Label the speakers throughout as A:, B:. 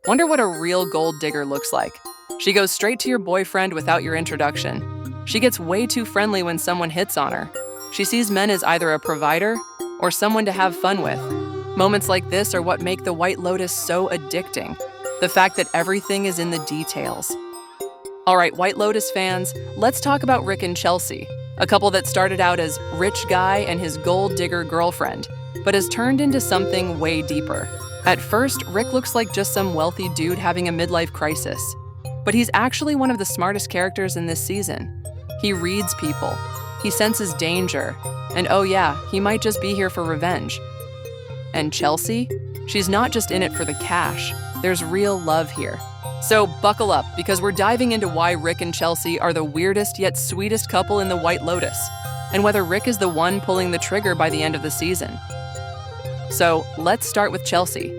A: Wonder what a real gold digger looks like. She goes straight to your boyfriend without your introduction. She gets way too friendly when someone hits on her. She sees men as either a provider or someone to have fun with. Moments like this are what make the White Lotus so addicting. The fact that everything is in the details. All right, White Lotus fans, let's talk about Rick and Chelsea, a couple that started out as rich guy and his gold digger girlfriend, but has turned into something way deeper. At first, Rick looks like just some wealthy dude having a midlife crisis, but he's actually one of the smartest characters in this season. He reads people, he senses danger, and oh yeah, he might just be here for revenge. And Chelsea? She's not just in it for the cash, there's real love here. So buckle up, because we're diving into why Rick and Chelsea are the weirdest yet sweetest couple in the White Lotus, and whether Rick is the one pulling the trigger by the end of the season. So let's start with Chelsea.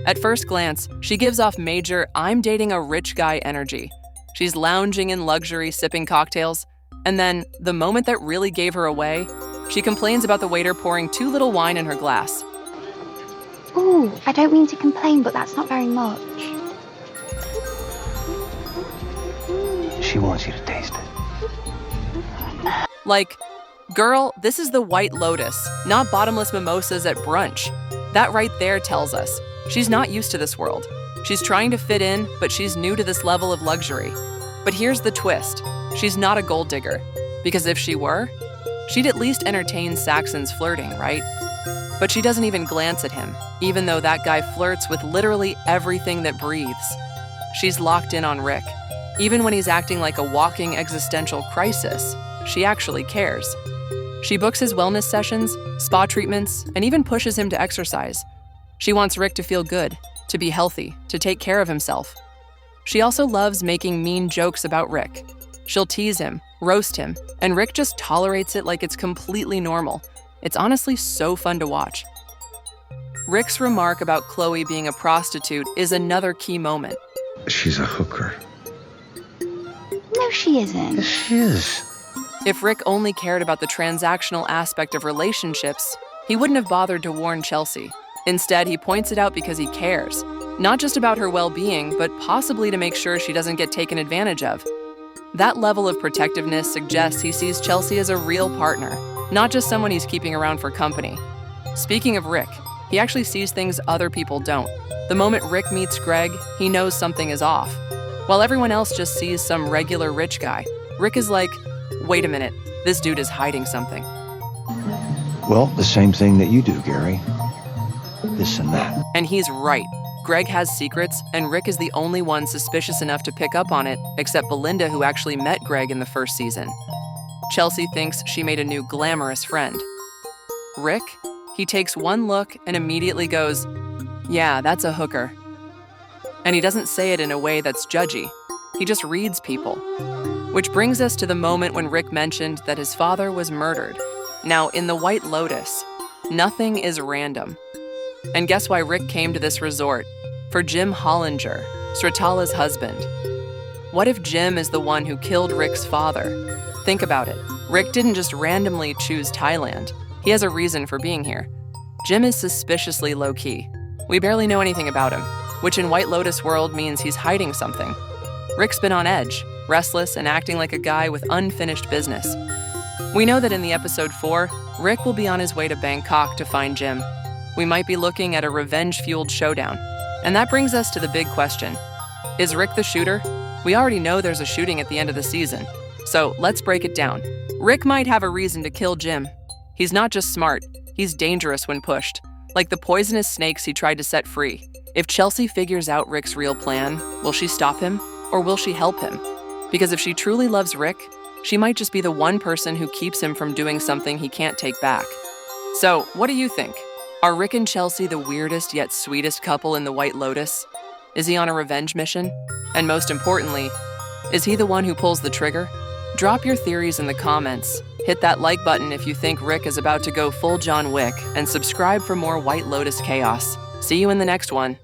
A: At first glance, she gives off major "I'm dating a rich guy" energy. She's lounging in luxury, sipping cocktails, and then, the moment that really gave her away, she complains about the waiter pouring too little wine in her glass.
B: Ooh, I don't mean to complain, but that's not very much.
C: She wants you to taste it.
A: Like, girl, this is the White Lotus, not bottomless mimosas at brunch. That right there tells us she's not used to this world. She's trying to fit in, but she's new to this level of luxury. But here's the twist. She's not a gold digger. Because if she were, she'd at least entertain Saxon's flirting, right? But she doesn't even glance at him, even though that guy flirts with literally everything that breathes. She's locked in on Rick. Even when he's acting like a walking existential crisis, she actually cares. She books his wellness sessions, spa treatments, and even pushes him to exercise. She wants Rick to feel good, to be healthy, to take care of himself. She also loves making mean jokes about Rick. She'll tease him, roast him, and Rick just tolerates it like it's completely normal. It's honestly so fun to watch. Rick's remark about Chloe being a prostitute is another key moment.
C: She's a hooker.
B: No, she isn't.
C: Yes, she is.
A: If Rick only cared about the transactional aspect of relationships, he wouldn't have bothered to warn Chelsea. Instead, he points it out because he cares, not just about her well-being, but possibly to make sure she doesn't get taken advantage of. That level of protectiveness suggests he sees Chelsea as a real partner, not just someone he's keeping around for company. Speaking of Rick, he actually sees things other people don't. The moment Rick meets Greg, he knows something is off. While everyone else just sees some regular rich guy, Rick is like, wait a minute, this dude is hiding something.
C: Well, the same thing that you do, Gary. This and that.
A: And he's right. Greg has secrets, and Rick is the only one suspicious enough to pick up on it, except Belinda, who actually met Greg in the first season. Chelsea thinks she made a new glamorous friend. Rick? He takes one look and immediately goes, yeah, that's a hooker. And he doesn't say it in a way that's judgy. He just reads people. Which brings us to the moment when Rick mentioned that his father was murdered. Now, in the White Lotus, nothing is random. And guess why Rick came to this resort? For Jim Hollinger, Sritala's husband. What if Jim is the one who killed Rick's father? Think about it. Rick didn't just randomly choose Thailand. He has a reason for being here. Jim is suspiciously low-key. We barely know anything about him, which in White Lotus world means he's hiding something. Rick's been on edge, restless, and acting like a guy with unfinished business. We know that in the episode 4, Rick will be on his way to Bangkok to find Jim. We might be looking at a revenge-fueled showdown. And that brings us to the big question. Is Rick the shooter? We already know there's a shooting at the end of the season. So let's break it down. Rick might have a reason to kill Jim. He's not just smart, he's dangerous when pushed. Like the poisonous snakes he tried to set free. If Chelsea figures out Rick's real plan, will she stop him? Or will she help him? Because if she truly loves Rick, she might just be the one person who keeps him from doing something he can't take back. So, what do you think? Are Rick and Chelsea the weirdest yet sweetest couple in the White Lotus? Is he on a revenge mission? And most importantly, is he the one who pulls the trigger? Drop your theories in the comments. Hit that like button if you think Rick is about to go full John Wick, and subscribe for more White Lotus chaos. See you in the next one.